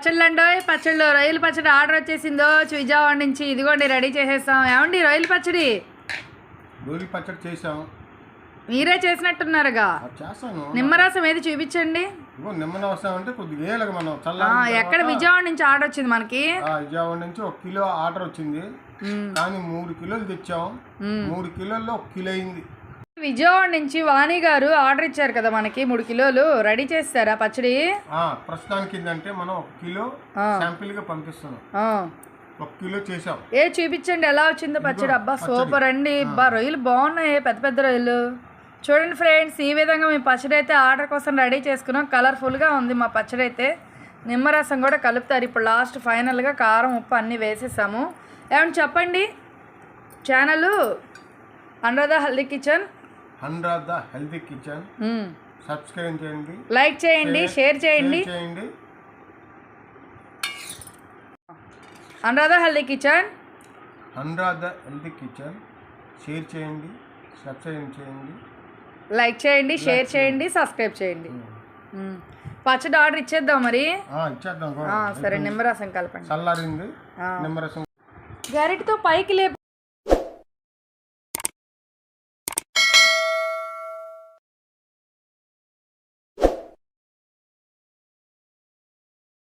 పచ్చళ్ళు అండి, పచ్చళ్ళు రొయ్యల పచ్చడి ఆర్డర్ వచ్చేసిందో విజయవాడ నుంచి. ఇదిగోండి రెడీ చేసేస్తాం. ఏమండి రొయ్యల పచ్చడి చేసాం. మీరే చేసినట్టున్నారుగా. చేస్తాను. నిమ్మరసం ఏది చూపించండి. నిమ్మరసం అంటే కొద్దిగా మనం ఎక్కడ విజయవాడ నుంచి ఆర్డర్ వచ్చింది మనకి. విజయవాడ నుంచి 1 కిలో ఆర్డర్ వచ్చింది, కానీ 3 కిలోలు తెచ్చాం. 3 కిలోల్లో 1 కిలో అయింది. విజయవాడ నుంచి వాణి గారు ఆర్డర్ ఇచ్చారు కదా మనకి 3 కిలోలు. రెడీ చేస్తారా పచ్చడి? ప్రస్తుతానికి ఏంటంటే మనం 1 కిలో శాంపిల్ గా పంపిస్తున్నాం. 1 కిలో చేసాం. చూపించండి ఎలా వచ్చిందో పచ్చడి. అబ్బా సూపర్ అండి. రొయ్యలు బాగున్నాయి, పెద్ద పెద్ద రొయ్యలు. చూడండి ఫ్రెండ్స్, ఈ విధంగా మేము పచ్చడి అయితే ఆర్డర్ కోసం రెడీ చేసుకున్నాం. కలర్ఫుల్గా ఉంది మా పచ్చడి అయితే. నిమ్మరసం కూడా కలుపుతారు ఇప్పుడు లాస్ట్ ఫైనల్గా. కారం ఉప్పు అన్నీ వేసేసాము. ఏమన్నా చెప్పండి. Channel Anuradha healthy kitchen, Anuradha healthy kitchen subscribe చేయండి, లైక్ చేయండి, షేర్ చేయండి. Anuradha healthy kitchen, Anuradha healthy kitchen share చేయండి, సబ్స్క్రైబ్ చేయండి, లైక్ చేయండి, షేర్ చేయండి, సబ్స్క్రైబ్ చేయండి. పచ్చడి ఆర్డర్ ఇచ్చేద్దాం మరి. ఇచ్చేద్దాం. సరే నిమ్మరసం కలపండి. చల్లారింది నిమ్మరసం. గరిటతో పైకి లేపు.